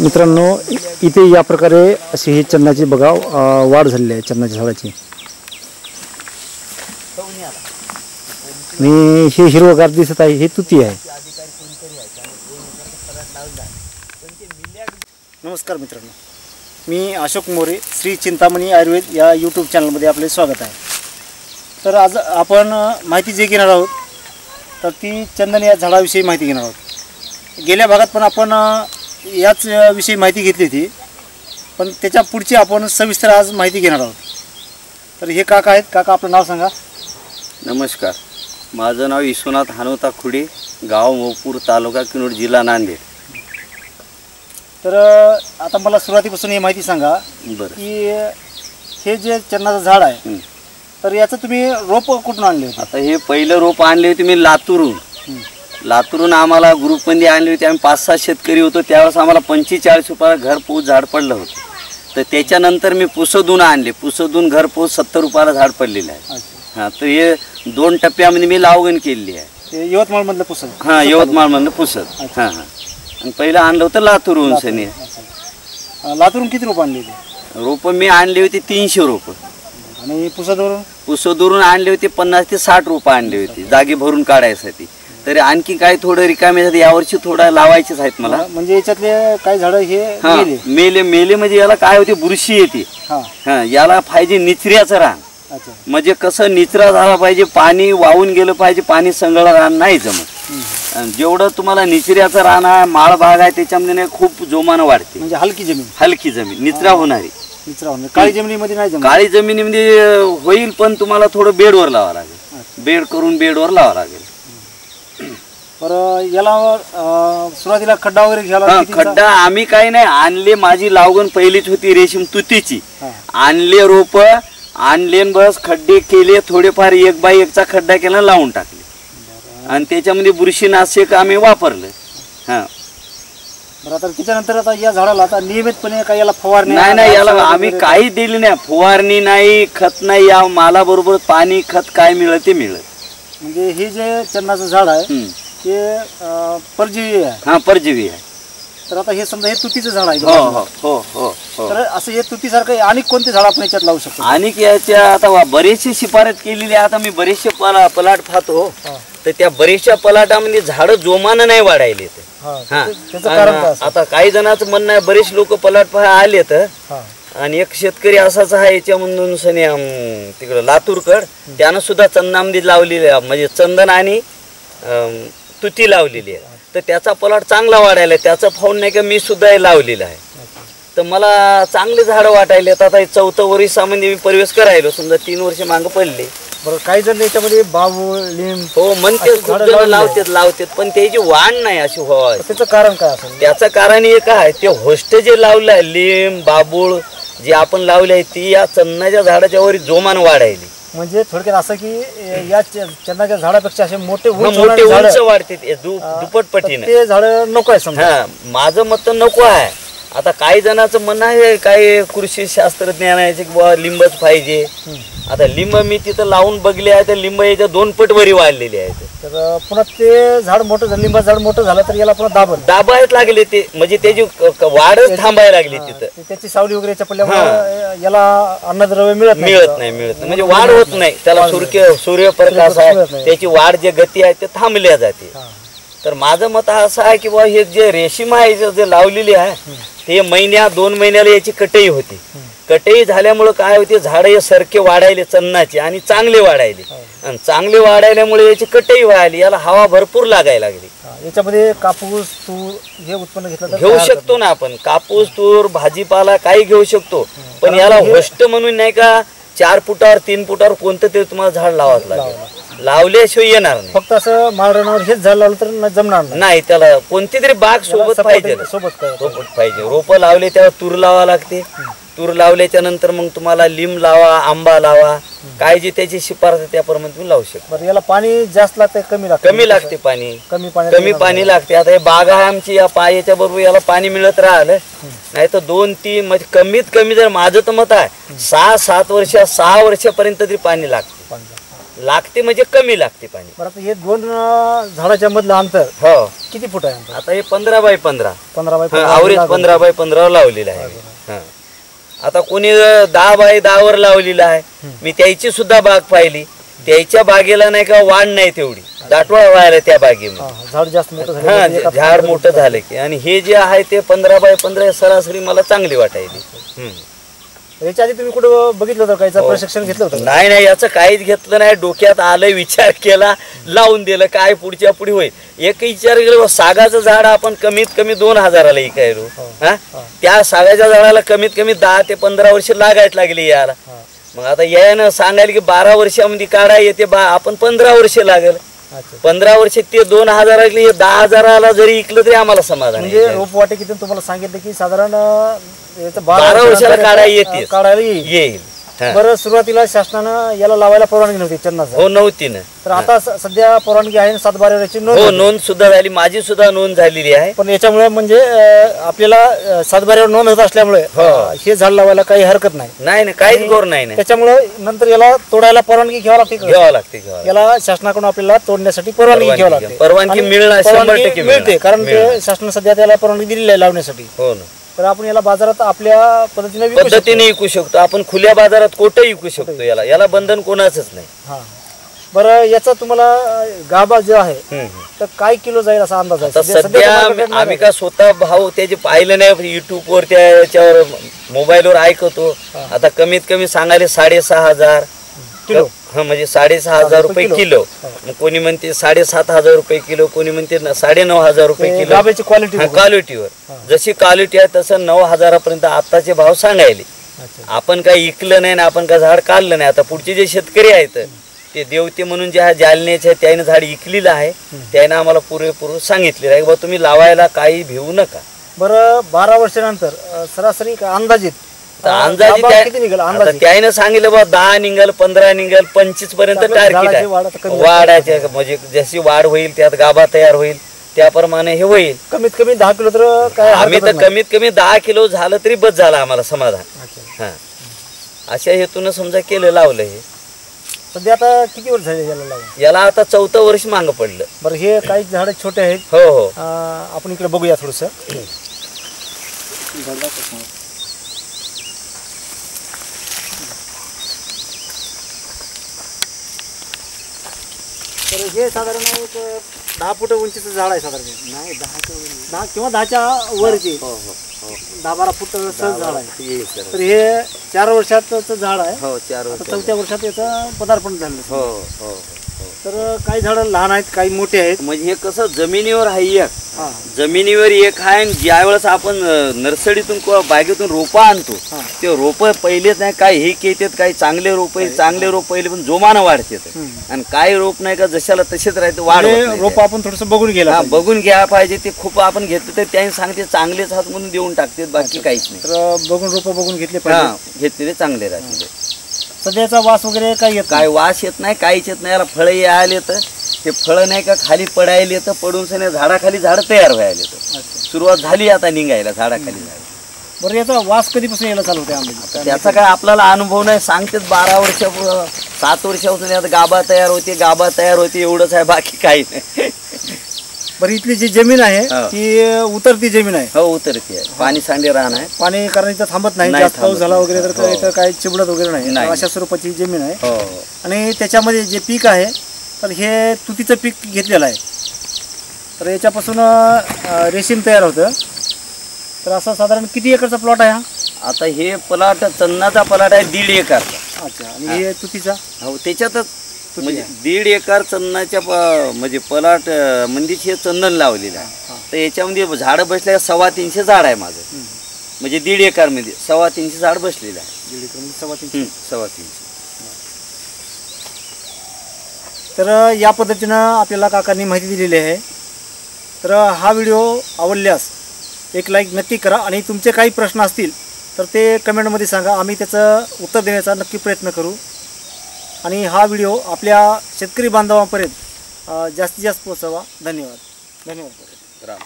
मित्रांनो, इथे या प्रकारे अशी ही चन्नाची बघा वाढ झालेली आहे चन्नाच्या झाडाची. आणि हे हिरवगार दिसत आहे, हे तुती आहे. नमस्कार मित्रांनो, मी अशोक मोरे, श्री चिंतामणी आयुर्वेद या यूट्यूब चॅनलमध्ये आपले स्वागत आहे. तर आज आपण माहिती जे घेणार आहोत तर ती चंदन या झाडाविषयी माहिती घेणार आहोत. गेल्या भागात पण आपण याच विषयी माहिती घेतली होती, पण त्याच्या पुढची आपण सविस्तर आज माहिती घेणार आहोत. तर हे काका आहेत. काका, आपलं नाव सांगा. नमस्कार, माझं नाव विश्वनाथ हनुता खुडे, गाव मोपूर, तालुका किनवट, जिल्हा नांदेड. तर आता मला सुरुवातीपासून ही माहिती सांगा की हे जे चन्नाचं झाड आहे तर याचं तुम्ही रोप कुठून आणले होते? आता हे पहिलं रोप आणले होते मी लातूरून आम्हाला ग्रुपमध्ये आणले होते. आम्ही 5-6 शेतकरी होतो. त्यावेळेस आम्हाला 45 रुपयाला घरपोच झाड पडलं होतं. तर त्याच्यानंतर मी पुसदून आणले. पुसदून घरपोच 70 रुपयाला झाड पडलेलं आहे. हां, तर हे 2 टप्प्यामध्ये मी लावगण केलेली आहे. यवतमाळमधलं पुसद? हां, यवतमाळमधलं पुसद. हां हां. आणि पहिलं आणलं होतं लातूरहून. सनी लातूरून किती रोप आणले होते? रोपं मी आणली होती 300 रोपं. आणि पुसदवरून आणले होते 50 ते 60 रोपं आणले होते जागी भरून काढायसाठी. तरी आणखी काय थोडं रिकामे झाले, यावर्षी थोडं लावायचेच आहेत मला. म्हणजे याच्यातले काही झाडं हे मेले म्हणजे याला काय होते, बुरशी येते. हां, याला पाहिजे निचऱ्याचं रान. म्हणजे कसं निचरा झाला पाहिजे, पाणी वाहून गेलं पाहिजे, पाणी संगळ रान नाही जमत. जेवढं तुम्हाला निचऱ्याचं रान आहे, माळ भाग आहे, त्याच्यामध्ये नाही खूप जोमानं वाढते. म्हणजे हलकी जमीन निचरा होणारी. काळी जमिनीमध्ये नाही जमत. काळी जमिनीमध्ये होईल, पण तुम्हाला थोडं बेडवर लावावं लागेल. बेड करून बेडवर लावावं लागेल. बरं, याला सुरुवातीला खड्डा वगैरे घ्यायला? खड्डा आम्ही काही नाही आणले. माझी लावगण पहिलीच होती रेशीम तुतीची. आणले रोप, आणले, बस खड्डे केले थोडेफार, 1x1चा खड्डा केला, लावून टाकले. आणि त्याच्यामध्ये बुरशीनाशक आम्ही वापरलं. हां, बरं. आता त्याच्यानंतर आता या झाडाला आता नियमितपणे काय याला फवारणी? नाही, याला आम्ही काही दिली नाही. फवारणी नाही, खत नाही. या मालाबरोबर पाणी, खत काय मिळत ते मिळत. म्हणजे हे जे चन्नाचं झाड आहे ते परजीवी आहे? हां, परजीवी आहे. तर आता हे समजा हे तुतीचं झाड आहे. हो हो हो हो. तर असं हे तुतीसारखं आणि कोणते झाड आपण याच्यात लावू शकतो? आणि याच्या आता बरेचसे शिफारस केलेली आहे. आता मी बरेचसे पलाट पाहतो, तर त्या बरेचशा पलाटामध्ये झाडं जोमानं नाही वाढायले. आता काही जणांचं म्हणणं आहे, बरेच लोक पलाट पाहा आले तर. आणि एक शेतकरी असाच आहे याच्यामधून सनी तिकडं लातूरकड, त्यानं सुद्धा चंदनामध्ये लावलेली आहे, म्हणजे चंदन आणि तुती लावलेली आहे. तर त्याचा पलाट चांगला वाढायला, त्याचं फाऊंड नाही का मी सुद्धा हे लावलेलं आहे. तर मला चांगले झाडं वाटायले. आता 4थं वर्षामध्ये मी प्रवेश करायलो, समजा 3 वर्ष मागं पडले. बरं, काही जण याच्यामध्ये बाबूळ, लिंब हो म्हणते, लावतात, पण त्याची वाढ नाही अशी व्हावी. त्याचं कारण काय असेल? त्याचं कारण एक आहे, ते होस्ट जे लावलं आहे, लिंब, बाबूळ जे आपण लावले आहे, ती या चन्नाच्या झाडाच्या वर जोमान वाढायली. म्हणजे थोडक्यात असं की या चन्नाच्या झाडापेक्षा असे मोठे उंच वाढते दुप्पट पटीने. ते झाड नको आहे समजा. हा, माझं मत नको आहे. आता काही जणांचं म्हणणं आहे, काही कृषी शास्त्रज्ञानाचे की बाबा लिंबच पाहिजे. आता लिंब मी तिथं लावून बघले आहे, तर लिंब याच्या 2 पट वरी वाढलेली आहे. तर पुन्हा ते झाड मोठं झालं, लिंबाचं झाड मोठं झालं तर याला पुन्हा दाबायच लागले ते, म्हणजे त्याची वाढच थांबायला लागली. तिथं त्याची सावली वगैरे पडल्यामुळे याला अन्नद्रव्य मिळत नाही, म्हणजे वाढ होत नाही. त्याला सूर्यप्रकाश आहे, त्याची वाढ जे गती आहे ते थांबल्या जाते. तर माझं मत असं आहे की बाबा हे जे रेशीम आहे जे लावलेली आहे, ते 1-2 महिन्याला याची कटई होती. कटई झाल्यामुळे काय होते, झाड हे सारखे वाढायले चन्नाचे, आणि चांगले वाढायले. आणि चांगले वाढायल्यामुळे याची कटई व्हायली, याला हवा भरपूर लागायला लागली. याच्यामध्ये कापूस, तूर हे उत्पन्न घेऊ शकतो ना आपण. कापूस, तूर, भाजीपाला काही घेऊ शकतो. पण याला होस्ट म्हणून नाही का 4 फुटावर 3 फुटावर कोणतं तरी तुम्हाला झाड लावावं लागेल. लावल्याशिवाय येणार नाही. फक्त असं माळरानावर हेच झाड लावलं तर जमणार नाही. त्याला कोणती तरी बाग सोबत पाहिजे. रोपं लावले त्यावर तूर लावा लागते. तूर लावल्याच्या नंतर मग तुम्हाला लिंब लावा, आंबा लावा, काय जे त्याची शिफारस त्याप्रमाणे तुम्ही लावू शकता. याला पाणी जास्त लागते? कमी लागते पाणी. कमी पाणी लागते. आता हे बाग आहे आमची, या पायाच्या बरोबर याला पाणी मिळत राहिलं, नाही तर 2-3 म्हणजे कमीत कमी, जर माझं तर मत आहे 6-7 वर्ष 6 वर्षापर्यंत तरी पाणी लागते म्हणजे कमी लागते पाणी. बरं आता हे दोन झाडाच्या मधलं अंतर हो किती फूट आहे अंतर? आता हे 15 बाय 15 15 बाय आवरेज 15 बाय 15 लावलेलं आहे. हा. आता कोणी 10 बाय 10 वर लावलेलं आहे. मी त्याची सुद्धा बाग पाहिली. त्याच्या बागेला नाही का वाढ नाही तेवढी, दाटवा व्हायला त्या बागेमध्ये. झाड जास्त मोठं झालं. हा झाड मोठं झालं की. आणि हे जे आहे ते 15 बाय 15 सरासरी मला चांगली वाटायली. याच्या आधी तुम्ही कुठं बघितलं होतं का? प्रशिक्षण घेतलं होतं? नाही नाही, याचं काहीच घेतलं नाही. डोक्यात आलं, विचार केला, लावून दिलं, काय पुढच्या पुढे होईल. एक विचार केला, सागाचं झाड आपण कमीत कमी 2000ला इकायलो. हा त्या सागाच्या झाडाला कमीत कमी 10 ते 15 वर्ष लागायला लागली याला. मग आता यानं सांगायला की 12 वर्षामध्ये काढा येते आपण 15 वर्ष लागेल. 15 वर्ष ते 2000 10,000ला जरी इकलं तरी आम्हाला समाधान. म्हणजे रोपवाटिकेतून तुम्हाला सांगितलं की साधारण 12 वर्षाला काढा येते, काढायला येईल. बरं, सुरुवातीला शासनानं याला लावायला परवानगी नव्हती चंदनाचं? हो नव्हती ना. तर आता सध्या परवानगी आहे. 7/12 नोंद. हो नोंद सुद्धा झाली, माझी सुद्धा नोंद झालेली आहे. पण याच्यामुळे म्हणजे आपल्याला 7/12 नोंद होत असल्यामुळे हे झाड लावायला काही हरकत नाही. नाही ना, काहीच गोर नाही ना. त्याच्यामुळे नंतर याला तोडायला परवानगी घ्यावं लागते. याला शासनाकडून आपल्याला तोडण्यासाठी परवानगी घ्यावी लागते. परवानगी मिळणार 100% मिळते, कारण ते शासन सध्या त्याला परवानगी दिलेली आहे लावण्यासाठी. हो ना. तर आपण याला बाजारात आपल्या पद्धतीने विकू शकतो. आपण खुल्या बाजारात कुठेही विकू शकतो. याला बंधन कोणाचंच नाही. हा. बरं, याचा तुम्हाला गाभा जो आहे तर काय किलो जाईल असा अंदाज आहे? सध्या आम्ही का स्वतः भाव त्याचे पाहिलं नाही, युट्यूब वर त्याच्यावर मोबाईलवर ऐकतो. आता कमीत कमी सांगायला 6,500 किलो. हा म्हणजे 6,500 रुपये किलो. कोणी म्हणते 7,500 रुपये किलो, कोणी म्हणते 9,500 रुपये किलो. गाभ्याची क्वालिटीवर जशी क्वालिटी आहे तसं 9,000 पर्यंत आताचे भाव सांगायले. आपण काय इकलं नाही ना, आपण काय झाड काढलं नाही. आता पुढचे जे शेतकरी आहेत ते देवते म्हणून जे आहे जालन्याचे, त्याने झाड इकलेलं आहे. त्याने आम्हाला पुरेपूर सांगितलेलं आहे बा तुम्ही लावायला काही भिवू नका. बरं, 12 वर्षानंतर सरासरी अंदाजित त्याने सांगितलं बा 10 निघल, 15 निघल, 25 पर्यंत टार्गेट आहे वाढायचे. म्हणजे जशी वाढ होईल त्यात गाभा तयार होईल, त्याप्रमाणे हे होईल. कमीत कमी 10 किलो तर काय, आम्ही तर कमीत कमी 10 किलो झालं तरी बस झालं आम्हाला समाधान. हा अशा हेतून समजा केलं, लावलं. हे सध्या आता किती वर्ष झाले याला लावून? याला आता 4थं वर्ष मागं पडलं. बरं, हे काही झाड छोटे आहेत. हो हो. आपण इकडे बघूया थोडस. तर हे साधारण एक 10 फूट उंचीचं झाड आहे साधारण. नाही 10 किंवा 10च्या वरचे. 10-12 फूट सहज झाड आहे. तर हे 4 वर्षाचं झाड आहे. हो 4 वर्ष. 4थ्या वर्षात याचं पदार्पण झालं. हो हो. तर काही झाडं लहान आहेत, काही मोठे आहेत. म्हणजे हे कसं जमिनीवर आहे एक, जमिनीवर एक आहे. आणि ज्या वेळेस आपण नर्सरीतून किंवा बागेतून रोपं आणतो ते रोप पहिलेच नाही काय हे येतात, काही चांगले रोप पहिले पण जोमानं वाढतात. आणि काही रोप नाही का जशाला तसेच राहते, वाढ रोप आपण थोडस बघून गेला बघून घ्या पाहिजे. ते खूप आपण घेतलं तर त्यांनी सांगते चांगलेच हात म्हणून देऊन टाकतात, बाकी काहीच नाही. तर बघून रोप बघून घेतले पाहिजे, घेतलेले चांगले राहते. सध्याचा वास वगैरे काही येत काय वास येत नाही, काहीच येत नाही. याला फळं यायला येतं, ते फळं नाही का खाली पडायला येतं, पडून सने झाडाखाली झाड तयार व्हायला येतं. सुरुवात झाली आता निघायला झाडाखाली झाड. बरं, याचा वास कधीपासून यायला चालू होते आंबे? त्याचा काय आपल्याला अनुभव नाही. सांगतात 12 वर्ष 7 वर्षापासून आता गाभा तयार होते एवढंच आहे, बाकी काही नाही. बरं, इथली जी जमीन आहे ती उतरती जमीन आहे? हो उतरती आहे. पाणी सांडे रान आहे. पाणी कारण इथं थांबत नाही. जास्त पाऊस झाला वगैरे तर इथं काही चिबडत वगैरे नाही. अशा स्वरूपाची जमीन आहे. आणि त्याच्यामध्ये जे पीक आहे तर हे तुतीचं पीक घेतलेलं आहे. तर याच्यापासून रेशीम तयार होतं. तर असा साधारण किती एकरचा प्लॉट आहे हा? आता हे प्लॉट चन्नाचा प्लॉट आहे 1.5 एकरचा. अच्छा. आणि हे तुतीचा? हो त्याच्यातच म्हणजे 1.5 एकर चंदनाच्या म्हणजे प्लॉट म्हणजे हे चंदन लावलेलं आहे. तर याच्यामध्ये झाडं बसल्या 350 झाड आहे माझं. म्हणजे 1.5 एकर मध्ये 350 झाड बसलेलं आहे. 1.5 एकर मध्ये 350. तर या पद्धतीनं आपल्याला काकांनी माहिती दिलेली आहे. तर हा व्हिडिओ आवडल्यास एक लाईक नक्की करा. आणि तुमचे काही प्रश्न असतील तर ते कमेंटमध्ये सांगा, आम्ही त्याचं उत्तर देण्याचा नक्की प्रयत्न करू. आणि हा व्हिडिओ आपल्या शेतकरी बांधवांपर्यंत जास्तीत जास्त पोहोचवा. धन्यवाद. राम.